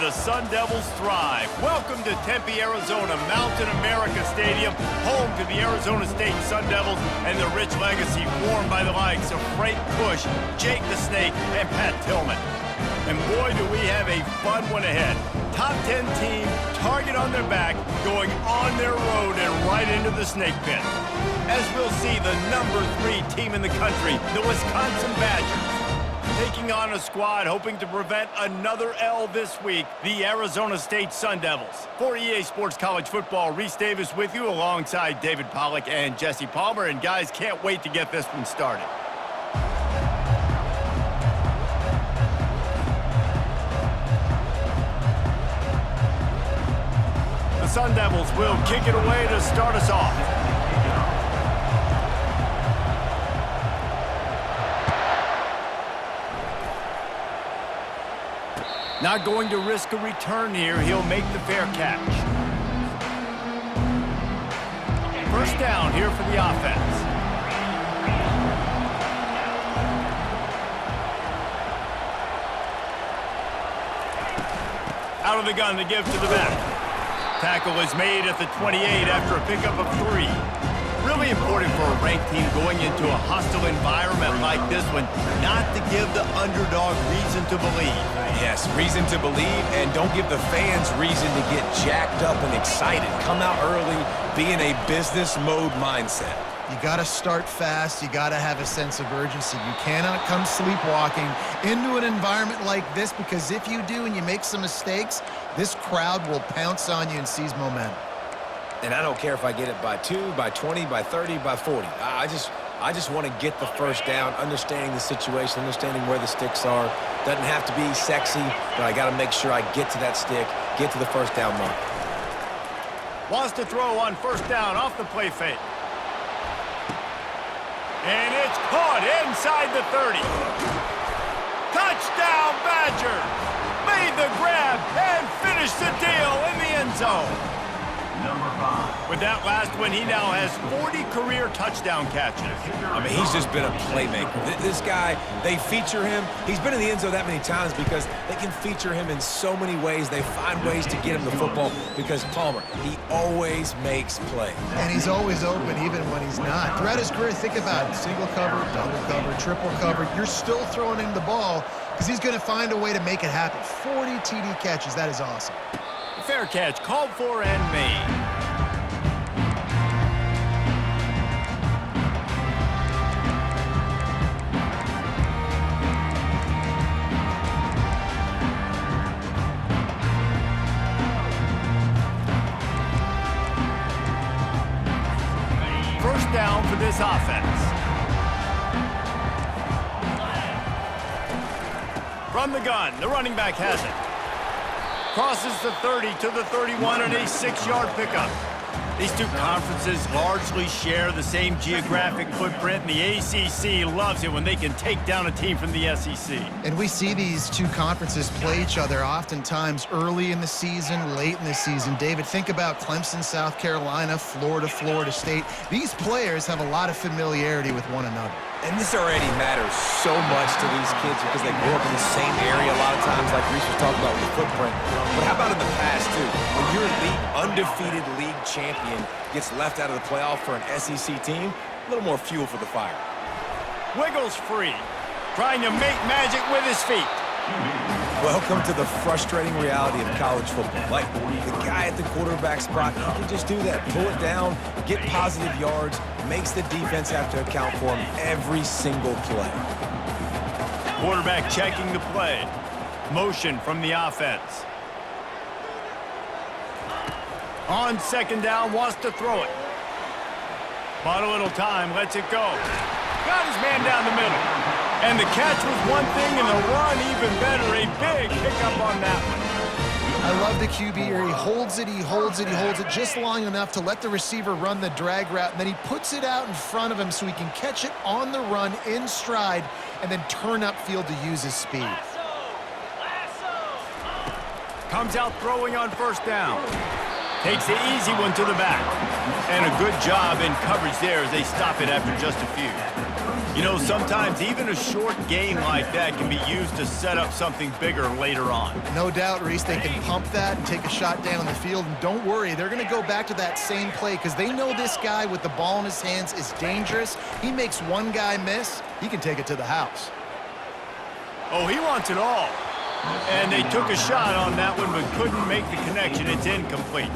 the Sun Devils thrive. Welcome to Tempe, Arizona, Mountain America Stadium, home to the Arizona State Sun Devils and the rich legacy formed by the likes of Frank Bush, Jake the Snake, and Pat Tillman. And boy, do we have a fun one ahead. Top 10 team, target on their back, going on their road and right into the snake pit. As we'll see, the number 3 team in the country, the Wisconsin Badgers, taking on a squad hoping to prevent another L this week, the Arizona State Sun Devils. For EA Sports College Football, Reese Davis with you alongside David Pollack and Jesse Palmer. And guys, can't wait to get this one started. The Sun Devils will kick it away to start us off. Not going to risk a return here. He'll make the fair catch. First down here for the offense. Out of the gun to give to the back. Tackle is made at the 28 after a pickup of 3. Really important for a ranked team going into a hostile environment like this one, not to give the underdog reason to believe. Yes, reason to believe, and don't give the fans reason to get jacked up and excited. Come out early, be in a business mode mindset. You got to start fast. You got to have a sense of urgency. You cannot come sleepwalking into an environment like this, because if you do and you make some mistakes, this crowd will pounce on you and seize momentum. And I don't care if I get it by 2, by 20, by 30, by 40. I just want to get the first down, understanding the situation, understanding where the sticks are. Doesn't have to be sexy, but I got to make sure I get to that stick, get to the first down mark. Wants to throw on first down off the play fake. And it's caught inside the 30. Touchdown, Badgers! Made the grab and finished the deal in the end zone. With that last one, he now has 40 career touchdown catches. I mean, he's just been a playmaker. This guy, they feature him. He's been in the end zone that many times because they can feature him in so many ways. They find ways to get him the football because Palmer, he always makes plays. And he's always open even when he's not. Throughout his career, think about it. Single cover, double cover, triple cover. You're still throwing him the ball because he's going to find a way to make it happen. 40 TD catches. That is awesome. Fair catch called for and made. First down for this offense. From the gun, the running back has it. Crosses the 30 to the 31 on a 6-yard pickup. These two conferences largely share the same geographic footprint, and the ACC loves it when they can take down a team from the SEC. And we see these two conferences play each other oftentimes early in the season, late in the season. David, think about Clemson, South Carolina, Florida, Florida State. These players have a lot of familiarity with one another. And this already matters so much to these kids because they grew up in the same area a lot of times, like Reese was talking about with the footprint. But how about in the past, too? When your undefeated league champion gets left out of the playoff for an SEC team, a little more fuel for the fire. Wiggles free, trying to make magic with his feet. Welcome to the frustrating reality of college football. Like, the guy at the quarterback spot, he can just do that. Pull it down, get positive yards, makes the defense have to account for him every single play. Quarterback checking the play. Motion from the offense. On second down, wants to throw it. Bought a little time, lets it go. Got his man down the middle. And the catch was one thing, and the run even better. A big pickup on that one. I love the QB here. He holds it, he holds it, he holds it just long enough to let the receiver run the drag route, and then he puts it out in front of him so he can catch it on the run in stride and then turn upfield to use his speed. Comes out throwing on first down. Takes the easy one to the back. And a good job in coverage there as they stop it after just a few. You know, sometimes even a short gain like that can be used to set up something bigger later on. No doubt, Reese, they can pump that and take a shot down the field. And don't worry, they're going to go back to that same play because they know this guy with the ball in his hands is dangerous. He makes one guy miss, he can take it to the house. Oh, he wants it all. And they took a shot on that one but couldn't make the connection. It's incomplete.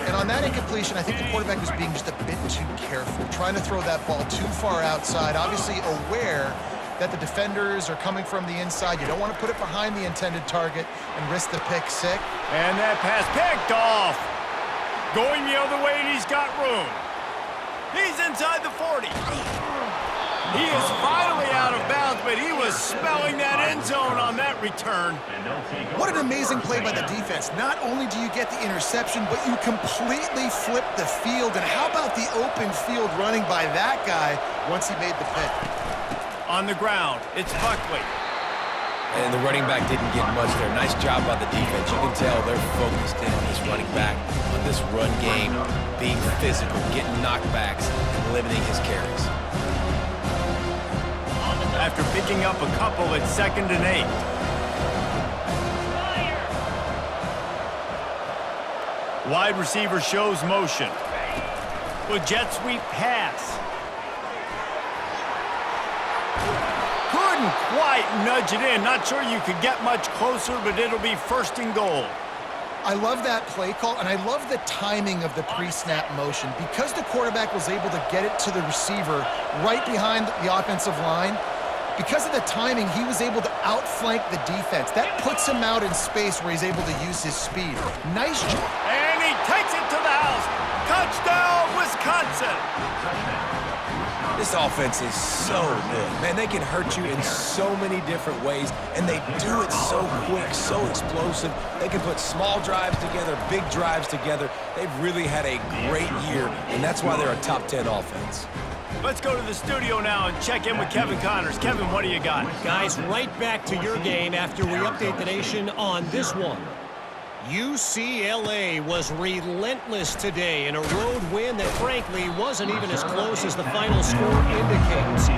And on that incompletion, I think the quarterback was being just a bit too careful, trying to throw that ball too far outside, obviously aware that the defenders are coming from the inside. You don't want to put it behind the intended target and risk the pick six. And that pass picked off. Going the other way, and he's got room. He's inside the 40. He is finally out of bounds, but he was smelling that end zone on that return. What an amazing play by the defense. Not only do you get the interception, but you completely flip the field. And how about the open field running by that guy once he made the pick? On the ground, it's Buckley. And the running back didn't get much there. Nice job by the defense. You can tell they're focused in on this running back, on this run game, being physical, getting knockbacks, and limiting his carries. After picking up a couple at 2nd and 8. Wide receiver shows motion. With jet sweep pass. Couldn't quite nudge it in. Not sure you could get much closer, but it'll be 1st and goal. I love that play call, and I love the timing of the pre-snap motion. Because the quarterback was able to get it to the receiver right behind the offensive line, because of the timing, he was able to outflank the defense. That puts him out in space where he's able to use his speed. Nice job. And he takes it to the house. Touchdown, Wisconsin. This offense is so good. Man, they can hurt you in so many different ways, and they do it so quick, so explosive. They can put small drives together, big drives together. They've really had a great year, and that's why they're a top 10 offense. Let's go to the studio now and check in with Kevin Connors. Kevin, what do you got? Guys, right back to your game after we update the nation on this one. UCLA was relentless today in a road win that frankly wasn't even as close as the final score indicates.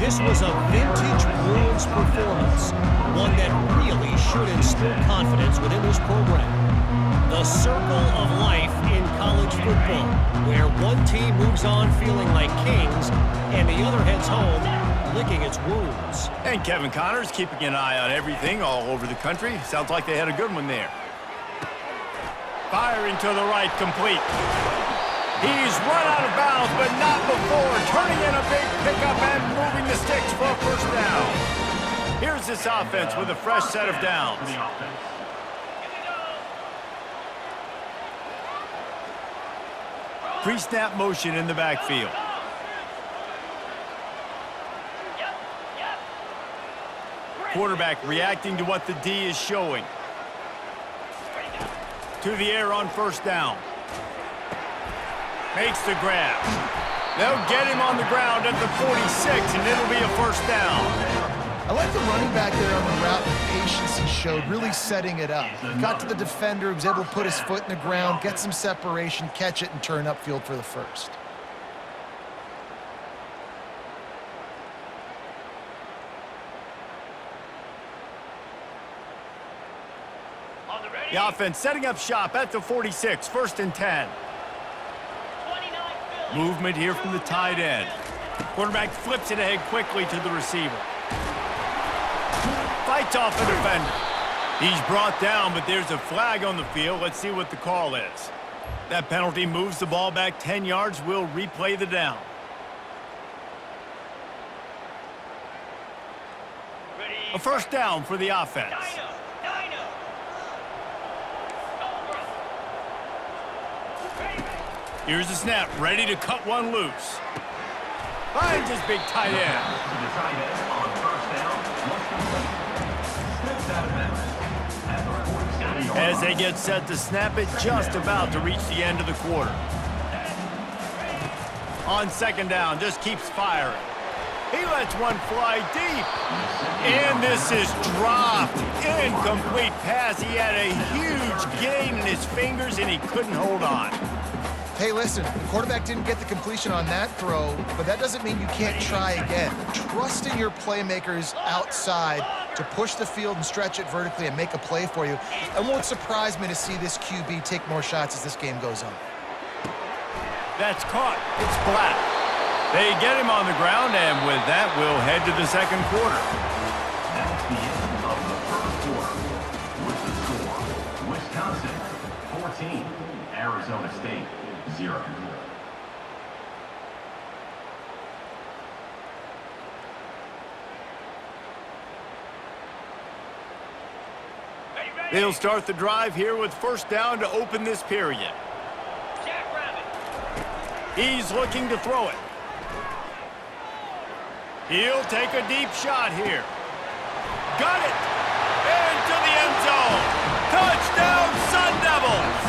This was a vintage Bruins performance, one that really should instill confidence within this program. The circle of life in college football, where one team moves on feeling like kings and the other heads home licking its wounds. And Kevin Connors keeping an eye on everything all over the country. Sounds like they had a good one there. Firing to the right, complete. He's run out of bounds, but not before. Turning in a big pickup and moving the sticks for a 1st down. Here's this offense with a fresh set of downs. Pre-snap motion in the backfield. Quarterback reacting to what the D is showing. To the air on 1st down. Makes the grab. They'll get him on the ground at the 46, and it'll be a 1st down. I like the running back there on the route, the patience he showed, really setting it up. Got to the defender, was able to put his foot in the ground, get some separation, catch it, and turn upfield for the 1st. The offense setting up shop at the 46, 1st and 10. Movement here from the tight end. Quarterback flips it ahead quickly to the receiver. Fights off the defender. He's brought down, but there's a flag on the field. Let's see what the call is. That penalty moves the ball back 10 yards. We'll replay the down. A 1st down for the offense. Here's the snap, ready to cut one loose. Finds his big tight end. As they get set to snap it, just about to reach the end of the quarter. On 2nd down, just keeps firing. He lets one fly deep. And this is dropped. Incomplete pass. He had a huge gain in his fingers, and he couldn't hold on. Hey, listen, the quarterback didn't get the completion on that throw, but that doesn't mean you can't try again. Trust in your playmakers outside to push the field and stretch it vertically and make a play for you. It won't surprise me to see this QB take more shots as this game goes on. That's caught. It's Black. They get him on the ground, and with that, we'll head to the second quarter. That's the end of the first quarter. With the score, Wisconsin 14, Arizona State 0. They'll start the drive here with first down to open this period. He's looking to throw it. He'll take a deep shot here. Got it! Into the end zone! Touchdown, Sun Devils!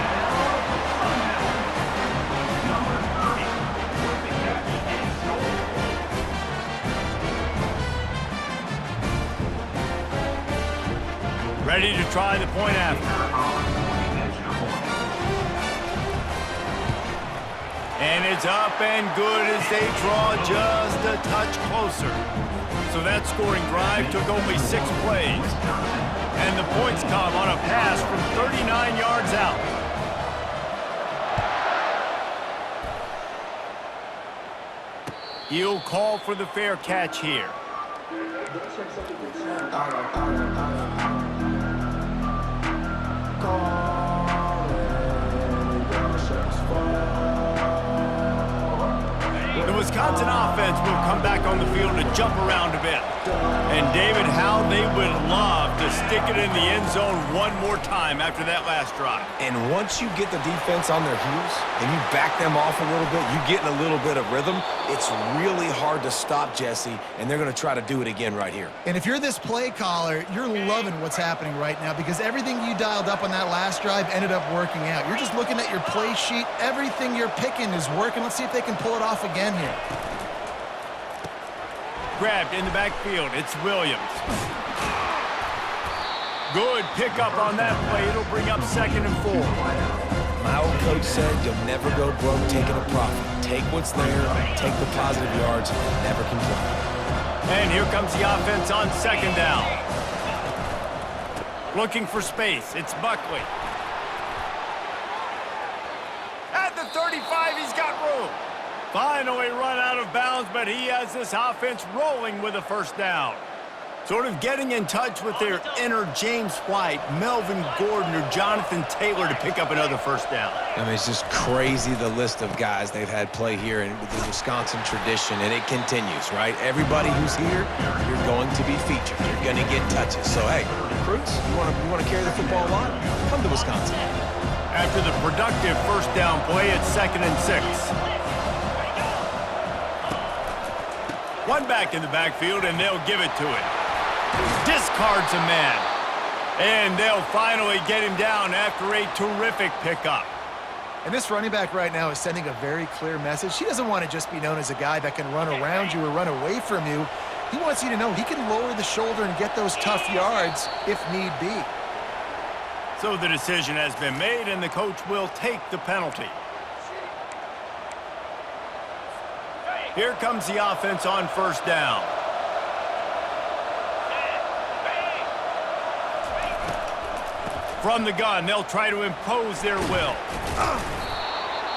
Ready to try the point after. And it's up and good as they draw just a touch closer. So that scoring drive took only 6 plays. And the points come on a pass from 39 yards out. He'll call for the fair catch here. The Wisconsin offense will come back on the field to jump around a bit. And David, how they would love to stick it in the end zone one more time after that last drive. And once you get the defense on their heels and you back them off a little bit, you get in a little bit of rhythm, it's really hard to stop, Jesse, and they're going to try to do it again right here. And if you're this play caller, you're loving what's happening right now because everything you dialed up on that last drive ended up working out. You're just looking at your play sheet. Everything you're picking is working. Let's see if they can pull it off again here. Grabbed in the backfield. It's Williams. Good pickup on that play. It'll bring up 2nd and 4. My old coach said you'll never go broke taking a profit. Take what's there, take the positive yards, and never complain. And here comes the offense on 2nd down. Looking for space. It's Buckley. At the 35, he's got room. Finally run out of bounds, but he has this offense rolling with a first down. Sort of getting in touch with their inner James White, Melvin Gordon, or Jonathan Taylor to pick up another first down. I mean, it's just crazy the list of guys they've had play here in the Wisconsin tradition, and it continues, right? Everybody who's here, you're going to be featured. You're going to get touches. So, hey, recruits, you want to carry the football line? Come to Wisconsin. After the productive first down play, it's 2nd and 6. One back in the backfield, and they'll give it to it. Discards a man. And they'll finally get him down after a terrific pickup. And this running back right now is sending a very clear message. He doesn't want to just be known as a guy that can run around you or run away from you. He wants you to know he can lower the shoulder and get those tough yards if need be. So the decision has been made, and the coach will take the penalty. Here comes the offense on first down. From the gun, they'll try to impose their will.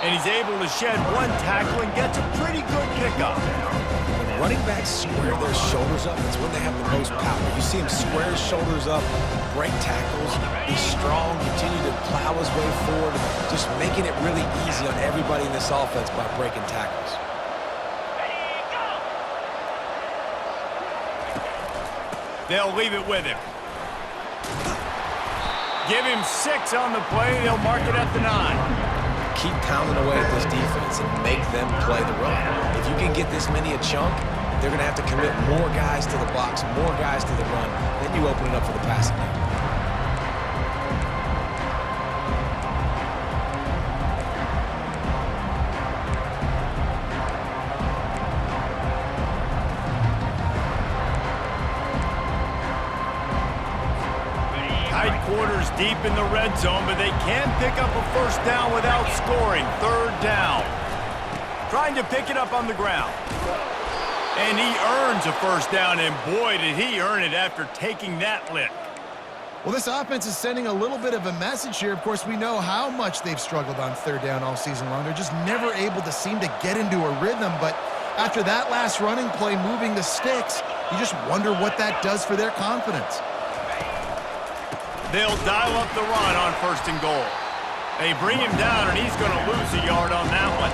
And he's able to shed one tackle and gets a pretty good pickup. When running backs square their shoulders up, that's when they have the most power. You see him square his shoulders up, break tackles, be strong, continue to plow his way forward, just making it really easy on everybody in this offense by breaking tackles. They'll leave it with him. Give him 6 on the play. They'll mark it at the 9. Keep pounding away at this defense and make them play the run. If you can get this many a chunk, they're going to have to commit more guys to the box, more guys to the run. Then you open it up for the passing game. deep in the red zone, but they can pick up a first down without scoring. Third down. Trying to pick it up on the ground. And he earns a first down, and boy, did he earn it after taking that lick. Well, this offense is sending a little bit of a message here. Of course, we know how much they've struggled on third down all season long. They're just never able to seem to get into a rhythm, but after that last running play moving the sticks, you just wonder what that does for their confidence. They'll dial up the run on first and goal. They bring him down, and he's going to lose a yard on that one.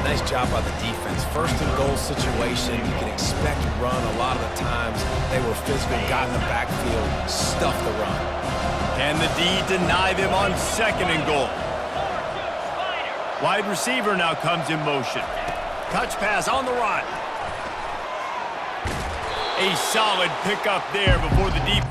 Nice job by the defense. First and goal situation, you can expect run. A lot of the times they were physical, got in the backfield, stuffed the run. Can the D deny them on second and goal? Wide receiver now comes in motion. Touch pass on the run. A solid pickup there before the deep.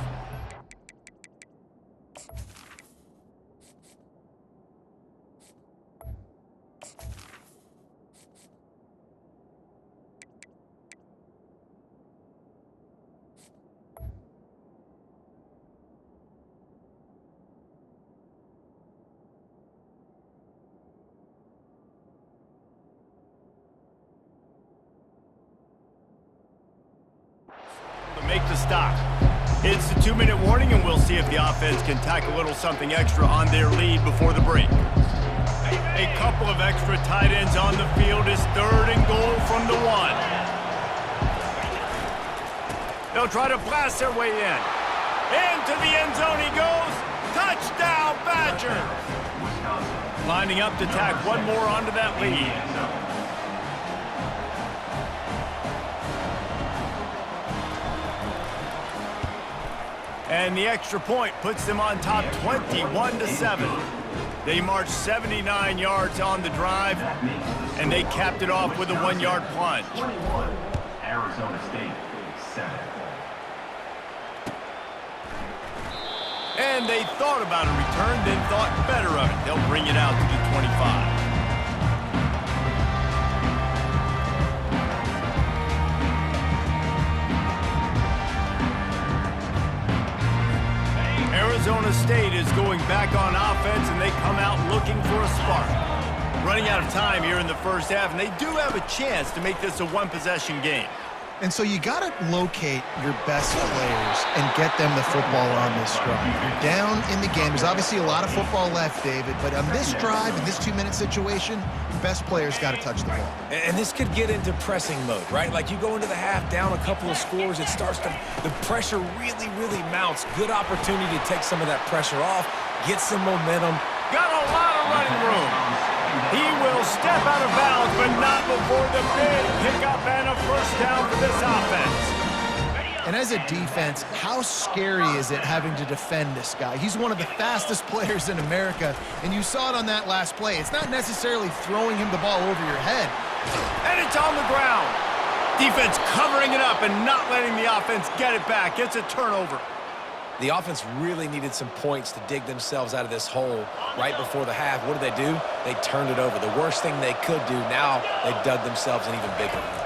Make the stop. It's the 2-minute warning, and we'll see if the offense can tack a little something extra on their lead before the break. A couple of extra tight ends on the field is third and goal from the 1. They'll try to blast their way in. Into the end zone he goes. Touchdown, Badgers! Lining up to tack one more onto that lead. And the extra point puts them on top 21-7. They marched 79 yards on the drive, and they capped it off with a 1-yard plunge. 21, Arizona State, 7. And they thought about a return, then thought better of it. They'll bring it out to the 25. Arizona State is going back on offense, and they come out looking for a spark. Running out of time here in the first half, and they do have a chance to make this a one-possession game. And so you got to locate your best players and get them the football on this drive. You're down in the game. There's obviously a lot of football left, David, but on this drive, in this 2-minute situation, your best players got to touch the ball. And this could get into pressing mode, right? Like you go into the half down a couple of scores, it starts to, the pressure really, really mounts. Good opportunity to take some of that pressure off, get some momentum. Got a lot of running room. He will step out of bounds, but not before the big pickup and a first down for this offense. And as a defense, how scary is it having to defend this guy? He's one of the fastest players in America, and you saw it on that last play. It's not necessarily throwing him the ball over your head. And it's on the ground. Defense covering it up and not letting the offense get it back. It's a turnover. The offense really needed some points to dig themselves out of this hole right before the half. What did they do? They turned it over. The worst thing they could do, now they dug themselves an even bigger one.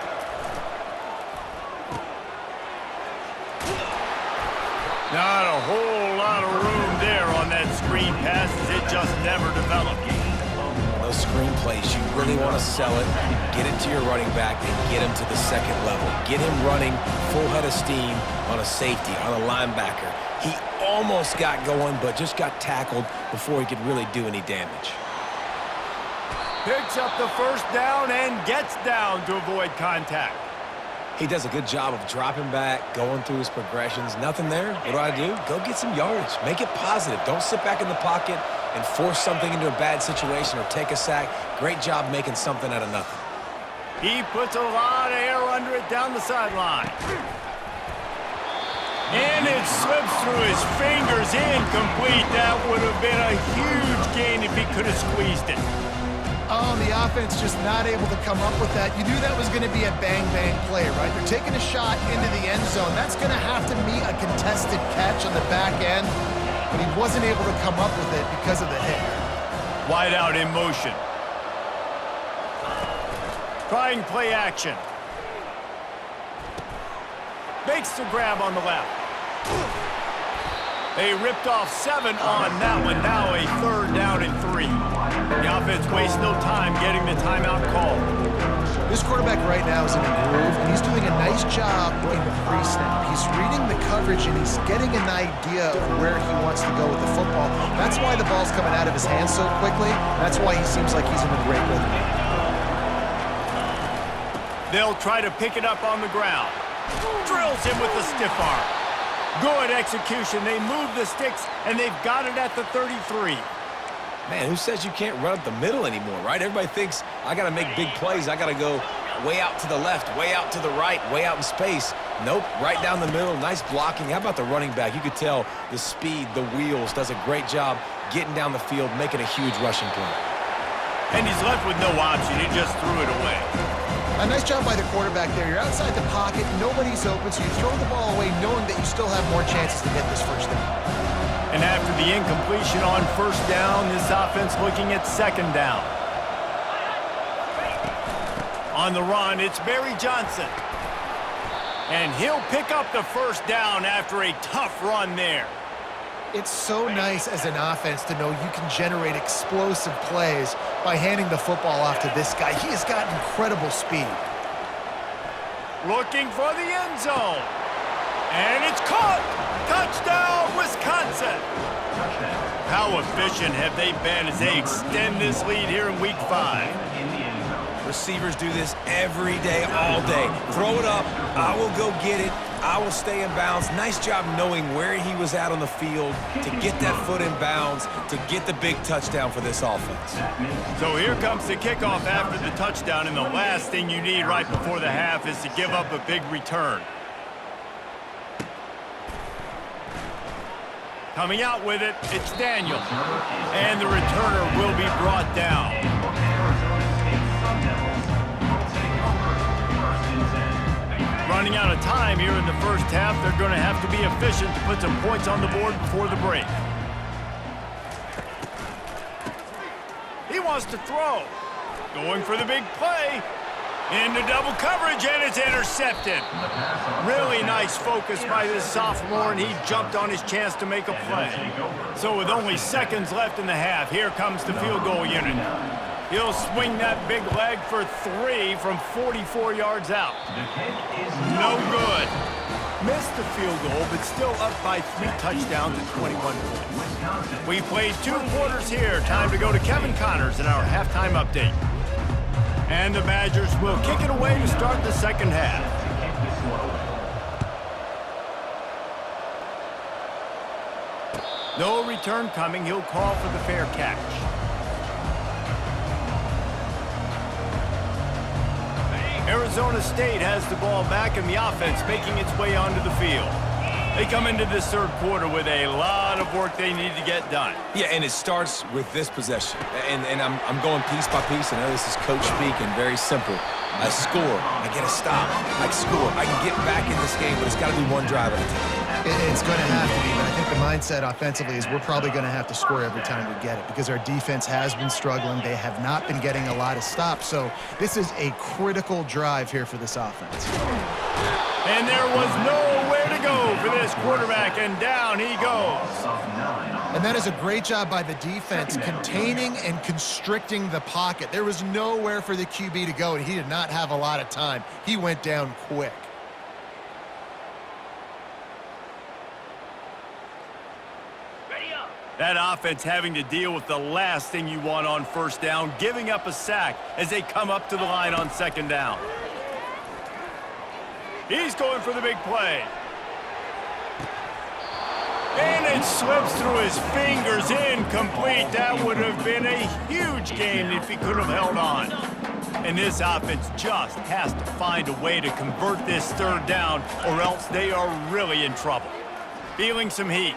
Not a whole lot of room there on that screen pass, as it just never developed. Those screen plays, you really want to sell it, get it to your running back, and get him to the second level. Get him running full head of steam on a safety, on a linebacker. He almost got going, but just got tackled before he could really do any damage. Picks up the first down and gets down to avoid contact. He does a good job of dropping back, going through his progressions. Nothing there. What do? Go get some yardage. Make it positive. Don't sit back in the pocket and force something into a bad situation or take a sack. Great job making something out of nothing. He puts a lot of air under it down the sideline. And it slips through his fingers, incomplete. That would have been a huge gain if he could have squeezed it. Oh, the offense just not able to come up with that. You knew that was going to be a bang-bang play, right? They're taking a shot into the end zone. That's going to have to meet a contested catch on the back end, but he wasn't able to come up with it because of the hit. Wide out in motion. Trying play action. Makes the grab on the left. They ripped off 7 on that one. Now a 3rd down and 3. The offense wastes no time getting the timeout call. This quarterback right now is in a groove, and he's doing a nice job in pre-snap. He's reading the coverage, and he's getting an idea of where he wants to go with the football. That's why the ball's coming out of his hands so quickly. That's why he seems like he's in a great rhythm. They'll try to pick it up on the ground. Drills him with the stiff arm. Good execution. They move the sticks, and they've got it at the 33. Man, who says you can't run up the middle anymore, right? Everybody thinks I got to make big plays. I got to go way out to the left, way out to the right, way out in space. Nope, right down the middle. Nice blocking. How about the running back? You could tell the speed, the wheels, does a great job getting down the field, making a huge rushing play. And he's left with no option. He just threw it away. A nice job by the quarterback there. You're outside the pocket, nobody's open, so you throw the ball away knowing that you still have more chances to get this first down. And after the incompletion on 1st down, this offense looking at 2nd down. On the run, it's Barry Johnson. And he'll pick up the 1st down after a tough run there. It's so nice as an offense to know you can generate explosive plays by handing the football off to this guy. He has got incredible speed. Looking for the end zone. And it's caught! Touchdown, Wisconsin! How efficient have they been as they extend this lead here in Week 5? Receivers do this every day, all day. Throw it up. I will go get it. I will stay in bounds. Nice job knowing where he was at on the field to get that foot in bounds, to get the big touchdown for this offense. So here comes the kickoff after the touchdown, and the last thing you need right before the half is to give up a big return. Coming out with it, it's Daniel. And the returner will be brought down. Running out of time here in the first half, they're going to have to be efficient to put some points on the board before the break. He wants to throw. Going for the big play. Into double coverage, and it's intercepted. Really nice focus by this sophomore, and he jumped on his chance to make a play. So with only seconds left in the half, here comes the field goal unit. He'll swing that big leg for 3 from 44 yards out. No good. Missed the field goal, but still up by 3 touchdowns and 21 points. We played 2 quarters here. Time to go to Kevin Connors in our halftime update. And the Badgers will kick it away to start the second half. No return coming. He'll call for the fair catch. Arizona State has the ball back and the offense making its way onto the field. They come into this third quarter with a lot of work they need to get done. Yeah, and it starts with this possession. And I'm going piece by piece. I know this is coach speak and very simple. I score. I get a stop. I score. I can get back in this game, but it's got to be one drive at a time. It's going to have to be, but I think the mindset offensively is we're probably going to have to score every time we get it because our defense has been struggling. They have not been getting a lot of stops, so this is a critical drive here for this offense. And there was nowhere to go for this quarterback, and down he goes. And that is a great job by the defense, containing and constricting the pocket. There was nowhere for the QB to go, and he did not have a lot of time. He went down quick. That offense having to deal with the last thing you want on first down, giving up a sack as they come up to the line on second down. He's going for the big play. And it slips through his fingers, incomplete. That would have been a huge gain if he could have held on. And this offense just has to find a way to convert this third down, or else they are really in trouble. Feeling some heat.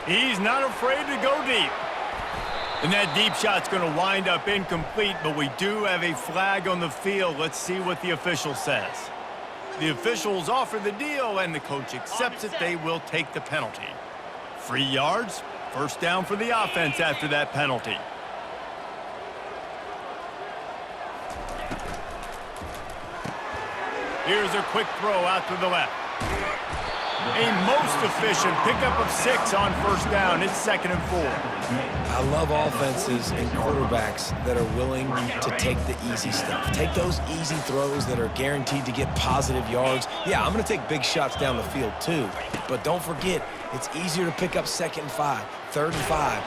He's not afraid to go deep. And that deep shot's going to wind up incomplete, but we do have a flag on the field. Let's see what the official says. The officials offer the deal, and the coach accepts it. They will take the penalty. 3 yards, first down for the offense after that penalty. Here's a quick throw out to the left. A most efficient pickup of 6 on first down. It's 2nd and 4. I love offenses and quarterbacks that are willing to take the easy stuff. Take those easy throws that are guaranteed to get positive yards. Yeah, I'm going to take big shots down the field too. But don't forget, it's easier to pick up 2nd and 5, 3rd and 5.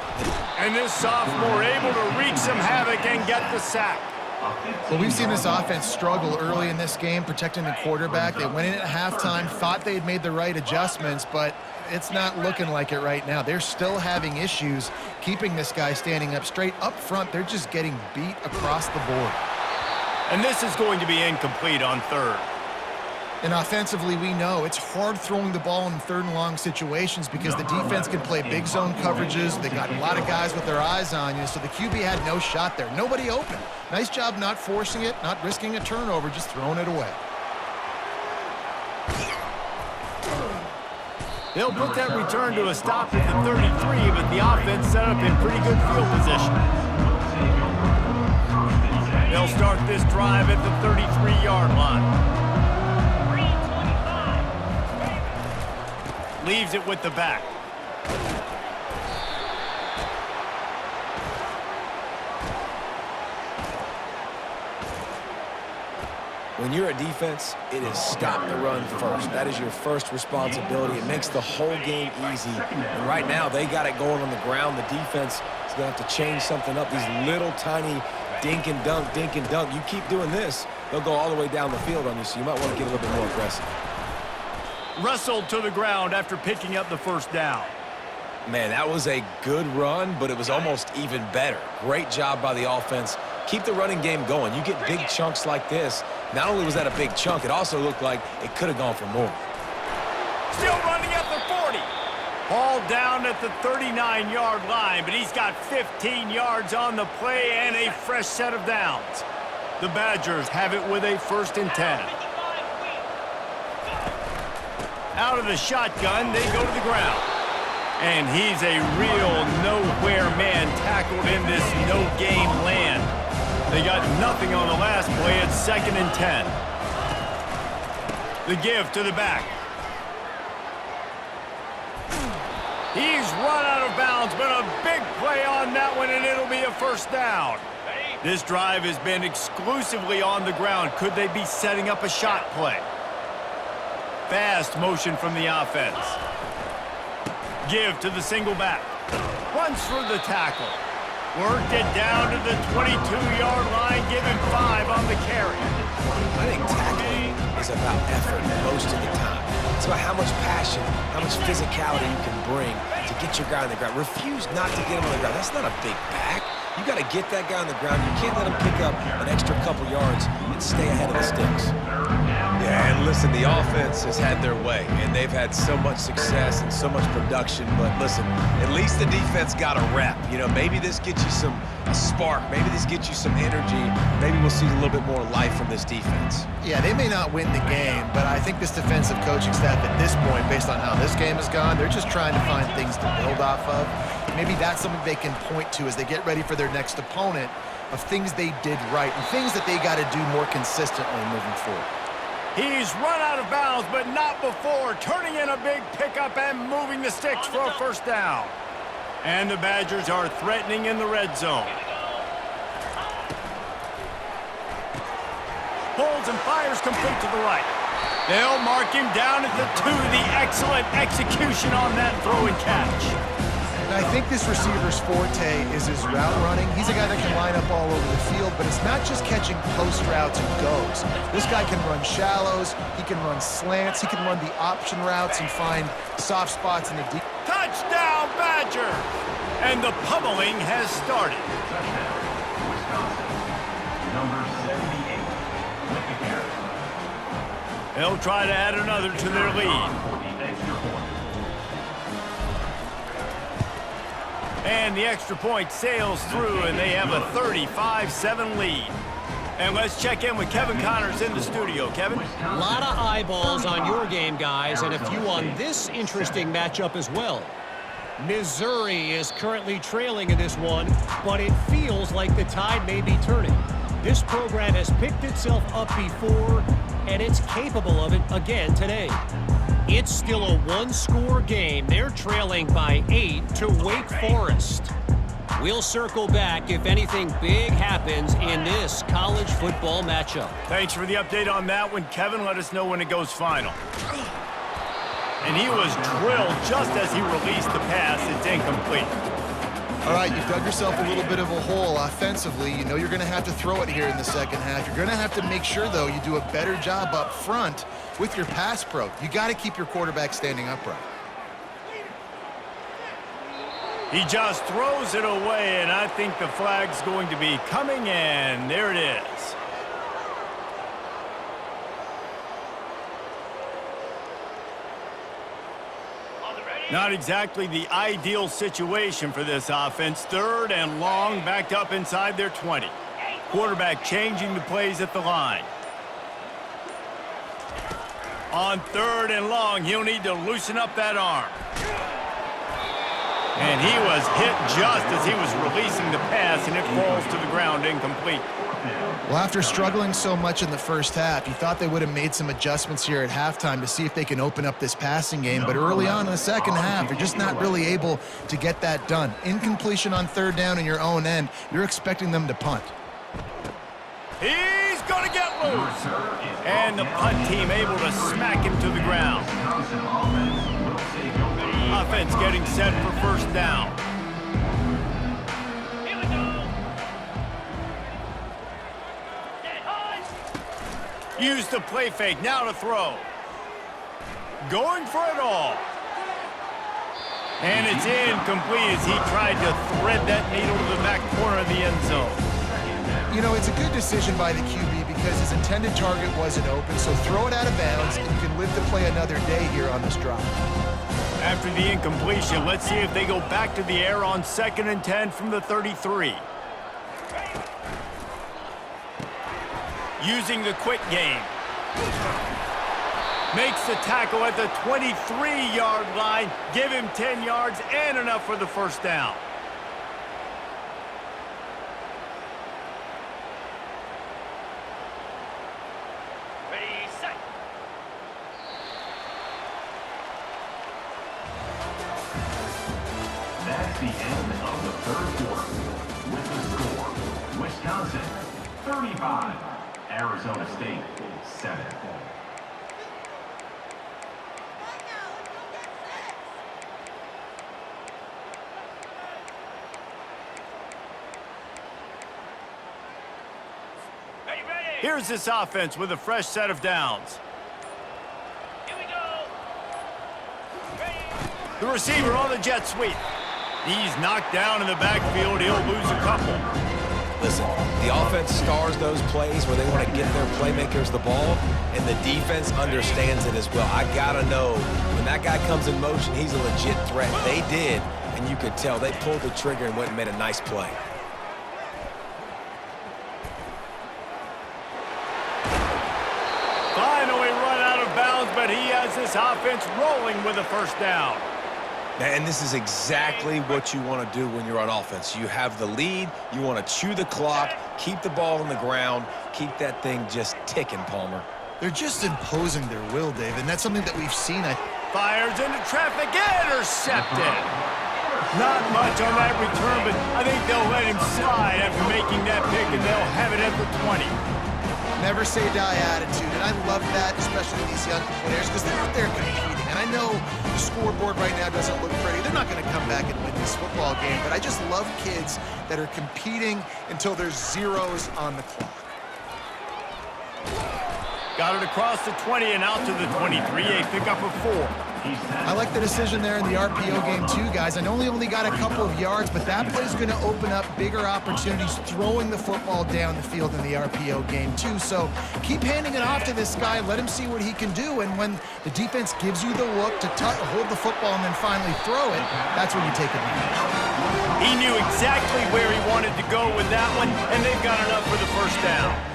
And this sophomore able to wreak some havoc and get the sack. Well, we've seen this offense struggle early in this game, protecting the quarterback. They went in at halftime, thought they had made the right adjustments, but it's not looking like it right now. They're still having issues keeping this guy standing up straight. Up front, they're just getting beat across the board. And this is going to be incomplete on 3rd. And offensively, we know it's hard throwing the ball in 3rd and long situations because the defense can play big zone coverages. They got a lot of guys with their eyes on you, so the QB had no shot there. Nobody open. Nice job not forcing it, not risking a turnover, just throwing it away. They'll put that return to a stop at the 33, but the offense set up in pretty good field position. They'll start this drive at the 33-yard line. Leaves it with the back. When you're a defense, it is stop the run first. That is your first responsibility. It makes the whole game easy. And right now, they got it going on the ground. The defense is going to have to change something up. These little tiny dink and dunk, dink and dunk. You keep doing this, they'll go all the way down the field on you, so you might want to get a little bit more aggressive. Wrestled to the ground after picking up the first down. Man, that was a good run, but it was almost even better. Great job by the offense. Keep the running game going. You get big chunks like this. Not only was that a big chunk, it also looked like it could have gone for more. Still running at the 40. Hauled down at the 39-yard line, but he's got 15 yards on the play and a fresh set of downs. The Badgers have it with a 1st and 10. Out of the shotgun, they go to the ground. And he's a real nowhere man tackled in this no-game land. They got nothing on the last play. It's 2nd and 10. The give to the back. He's run out of bounds, but a big play on that one, and it'll be a 1st down. This drive has been exclusively on the ground. Could they be setting up a shot play? Fast motion from the offense. Give to the single back. Runs for the tackle. Worked it down to the 22-yard line, giving 5 on the carry. I think tackling is about effort most of the time. It's about how much passion, how much physicality you can bring to get your guy on the ground. Refuse not to get him on the ground. That's not a big back. You got to get that guy on the ground. You can't let him pick up an extra couple yards and stay ahead of the sticks. Yeah, and listen, the offense has had their way, and they've had so much success and so much production. But listen, at least the defense got a rep. You know, maybe this gets you a spark. Maybe this gets you some energy. Maybe we'll see a little bit more life from this defense. Yeah, they may not win the game, but I think this defensive coaching staff at this point, based on how this game has gone, they're just trying to find things to build off of. Maybe that's something they can point to as they get ready for their next opponent, of things they did right and things that they got to do more consistently moving forward. He's run out of bounds, but not before, turning in a big pickup and moving the sticks for a 1st down. And the Badgers are threatening in the red zone. Pulls and fires complete to the right. They'll mark him down at the 2. The excellent execution on that throw and catch. And I think this receiver's forte is his route running. He's a guy that can line up all over the field, but it's not just catching post routes and goes. This guy can run shallows, he can run slants, he can run the option routes and find soft spots in the deep. Touchdown, Badger! And the pummeling has started. Wisconsin, number 78, with the carry. They'll try to add another to their lead. For the extra point. And the extra point sails through, and they have a 35-7 lead. And let's check in with Kevin Connors in the studio. Kevin? A lot of eyeballs on your game, guys, and a few on this interesting matchup as well. Missouri is currently trailing in this one, but it feels like the tide may be turning. This program has picked itself up before, and it's capable of it again today. It's still a one-score game. They're trailing by 8 to Wake Forest. We'll circle back if anything big happens in this college football matchup. Thanks for the update on that one, Kevin. Let us know when it goes final. And he was drilled just as he released the pass. It's incomplete. All right, you've dug yourself a little bit of a hole offensively. You know you're going to have to throw it here in the second half. You're going to have to make sure, though, you do a better job up front with your pass pro. You got to keep your quarterback standing upright. He just throws it away, and I think the flag's going to be coming in. There it is. Not exactly the ideal situation for this offense. 3rd and long, backed up inside their 20. Quarterback changing the plays at the line. On 3rd and long, he'll need to loosen up that arm. And he was hit just as he was releasing the pass, and it falls to the ground incomplete. Well, after struggling so much in the first half, you thought they would have made some adjustments here at halftime to see if they can open up this passing game. But early on in the second half, they're just not really able to get that done. Incompletion on 3rd down in your own end, you're expecting them to punt. He's going to get loose. And the punt team able to smack him to the ground. Offense getting set for 1st down. Use the play fake, now to throw. Going for it all. And it's incomplete as he tried to thread that needle to the back corner of the end zone. You know, it's a good decision by the QB because his intended target wasn't open, so throw it out of bounds and you can live to play another day here on this drive. After the incompletion, let's see if they go back to the air on 2nd and 10 from the 33. Using the quick game. Makes the tackle at the 23-yard line. Give him 10 yards and enough for the 1st down. Ready, set. That's the end of the 3rd quarter. With the score, Wisconsin 35, Arizona State 7. Here's this offense with a fresh set of downs. Here we go. The receiver on the jet sweep. He's knocked down in the backfield. He'll lose a couple. Listen, the offense stars those plays where they want to get their playmakers the ball, and the defense understands it as well. I got to know when that guy comes in motion, he's a legit threat. They did, and you could tell they pulled the trigger and went and made a nice play. Finally run out of bounds, but he has this offense rolling with a 1st down. And this is exactly what you want to do when you're on offense. You have the lead, you want to chew the clock, keep the ball on the ground, keep that thing just ticking, Palmer. They're just imposing their will, David, and that's something that we've seen. Fires into traffic, intercepted. Not much on that return, but I think they'll let him slide after making that pick, and they'll have it at the 20. Never say die attitude, and I love that, especially these young players, because they're out there competing. And I know the scoreboard right now doesn't look pretty. They're not going to come back and win this football game, but I just love kids that are competing until there's zeros on the clock. Got it across the 20 and out to the 23, a pickup of 4. I like the decision there in the RPO game too, guys. I know he only got a couple of yards, but that play's going to open up bigger opportunities throwing the football down the field in the RPO game too. So keep handing it off to this guy. Let him see what he can do. And when the defense gives you the look to hold the football and then finally throw it, that's when you take advantage. He knew exactly where he wanted to go with that one, and they've got enough for the 1st down.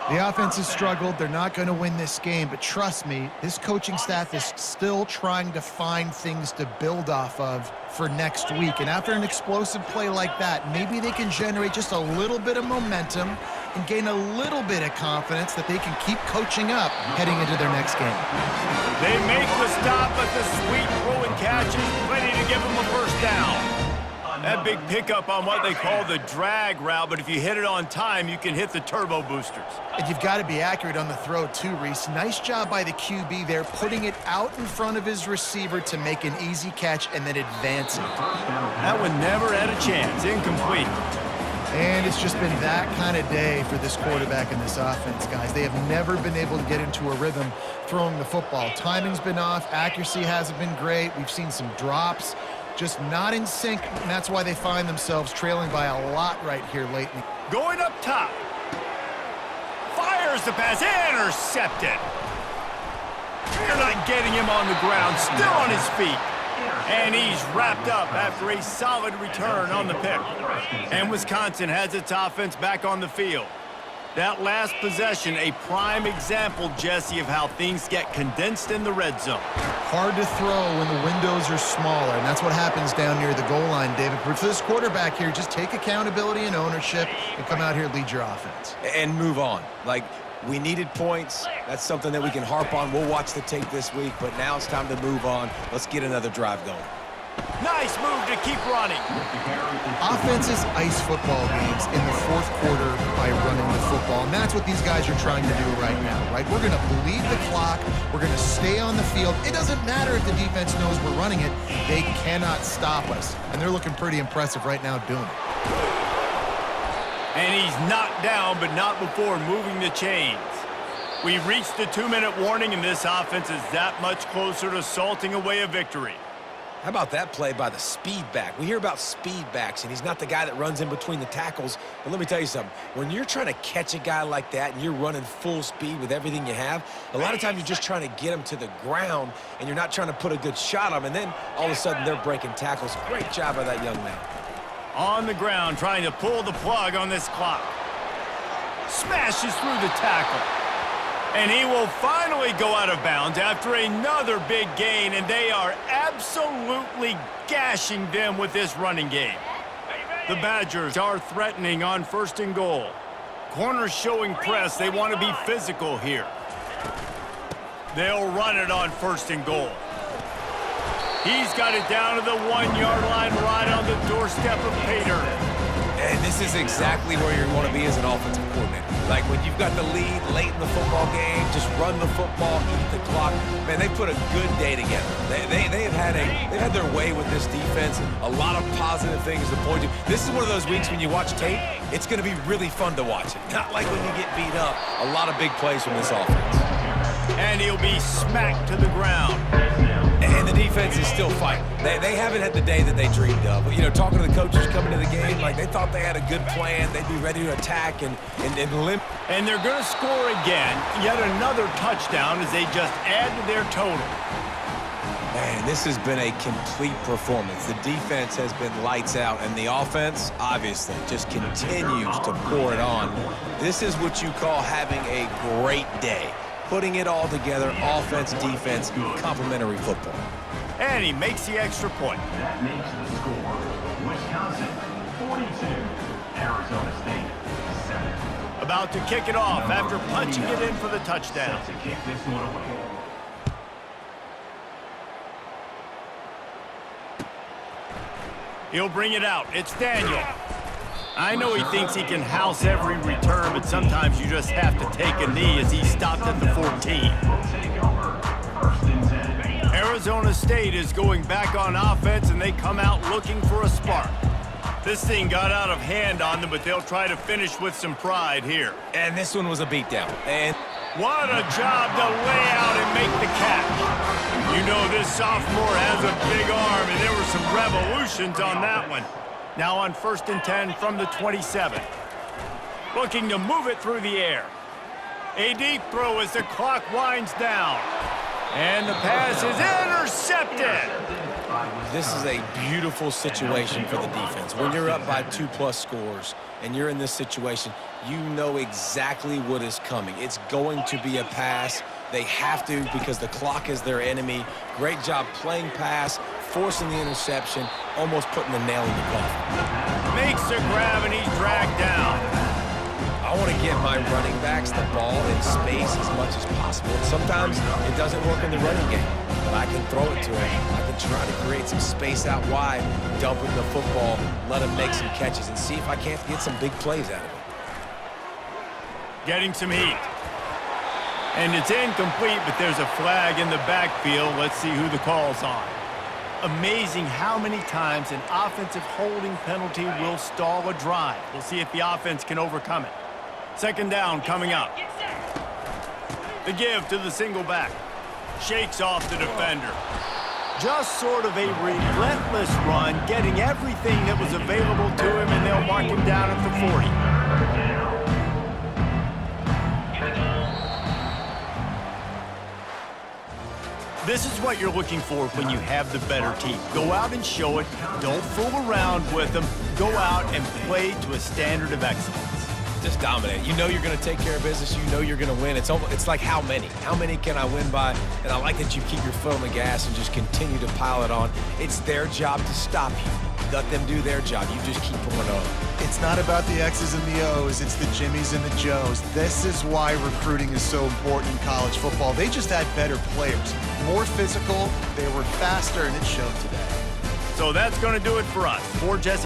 The offense has struggled. They're not going to win this game, but trust me, this coaching staff is still trying to find things to build off of for next week. And after an explosive play like that, maybe they can generate just a little bit of momentum and gain a little bit of confidence that they can keep coaching up heading into their next game. They make the stop, but the sweet throw and catch is ready to give them a first down. That big pickup on what they call the drag route, but if you hit it on time, you can hit the turbo boosters. And you've got to be accurate on the throw too, Reese. Nice job by the QB there, putting it out in front of his receiver to make an easy catch and then advance it. That one never had a chance. Incomplete. And it's just been that kind of day for this quarterback and this offense, guys. They have never been able to get into a rhythm throwing the football. Timing's been off. Accuracy hasn't been great. We've seen some drops. Just not in sync, and that's why they find themselves trailing by a lot right here lately. Going up top. Fires the pass. Intercepted. They're not getting him on the ground. Still on his feet. And he's wrapped up after a solid return on the pick. And Wisconsin has its offense back on the field. That last possession, a prime example, Jesse, of how things get condensed in the red zone. Hard to throw when the windows are smaller, and that's what happens down near the goal line, David. But for this quarterback here, just take accountability and ownership and come out here and lead your offense. And move on. Like, we needed points. That's something that we can harp on. We'll watch the tape this week, but now it's time to move on. Let's get another drive going. Nice move to keep running. Offenses ice football games in the fourth quarter by running the football, and that's what these guys are trying to do right now, right? We're going to bleed the clock. We're going to stay on the field. It doesn't matter if the defense knows we're running it. They cannot stop us, and they're looking pretty impressive right now doing it. And he's knocked down, but not before moving the chains. We've reached the 2-minute warning, and this offense is that much closer to salting away a victory. How about that play by the speed back? We hear about speed backs, and he's not the guy that runs in between the tackles. But let me tell you something. When you're trying to catch a guy like that and you're running full speed with everything you have, a lot of times you're just trying to get him to the ground, and you're not trying to put a good shot on him, and then all of a sudden they're breaking tackles. Great job by that young man. On the ground, trying to pull the plug on this clock. Smashes through the tackle. And he will finally go out of bounds after another big gain, and they are absolutely gashing them with this running game. The Badgers are threatening on 1st and goal. Corners showing press. They want to be physical here. They'll run it on 1st and goal. He's got it down to the 1-yard line right on the doorstep of Pater. And this is exactly where you want to be as an offensive coordinator. Like when you've got the lead late in the football game, just run the football, eat the clock. Man, they put a good day together. They've had their way with this defense. A lot of positive things to point to. This is one of those weeks when you watch tape, it's going to be really fun to watch it. Not like when you get beat up. A lot of big plays from this offense. And he'll be smacked to the ground. And the defense is still fighting. They haven't had the day that they dreamed of. But, you know, talking to the coaches coming to the game, like they thought they had a good plan. They'd be ready to attack and limp. And they're going to score again. Yet another touchdown as they just add to their total. Man, this has been a complete performance. The defense has been lights out, and the offense, obviously, just continues to pour it on. This is what you call having a great day. Putting it all together, offense, defense, complementary football. And he makes the extra point. That makes the score. Wisconsin, 42. Arizona State, 7. About to kick it off after punching it in for the touchdown. Set to kick this one away. He'll bring it out. It's Daniel. I know he thinks he can house every return, but sometimes you just have to take a knee as he stopped at the 14. Arizona State is going back on offense, and they come out looking for a spark. This thing got out of hand on them, but they'll try to finish with some pride here. And this one was a beatdown. And what a job to lay out and make the catch. You know this sophomore has a big arm, and there were some revolutions on that one. Now on 1st and 10 from the 27. Looking to move it through the air. A deep throw as the clock winds down. And the pass is intercepted. this is a beautiful situation for the defense. When you're up by 2+ scores and you're in this situation, you know exactly what is coming. It's going to be a pass. They have to because the clock is their enemy. Great job playing pass, forcing the interception, almost putting the nail in the coffin. Makes the grab and he's dragged down. I want to get my running backs the ball in space as much as possible. And sometimes it doesn't work in the running game, but I can throw it to him. I can try to create some space out wide, dump him the football, let him make some catches, and see if I can't get some big plays out of him. Getting some heat. And it's incomplete, but there's a flag in the backfield. Let's see who the call's on. Amazing how many times an offensive holding penalty will stall a drive. We'll see if the offense can overcome it. Second down coming up. The give to the single back. Shakes off the defender. Just sort of a relentless run, getting everything that was available to him, and they'll mark him down at the 40. This is what you're looking for when you have the better team. Go out and show it. Don't fool around with them. Go out and play to a standard of excellence. Just dominate. You know you're going to take care of business. You know you're going to win. It's like how many? How many can I win by? And I like that you keep your foot on the gas and just continue to pile it on. It's their job to stop you. Let them do their job. You just keep pouring on. It's not about the X's and the O's. It's the Jimmies and the Joes. This is why recruiting is so important in college football. They just had better players, more physical, they were faster, and it showed today. So that's going to do it for us. For Jesse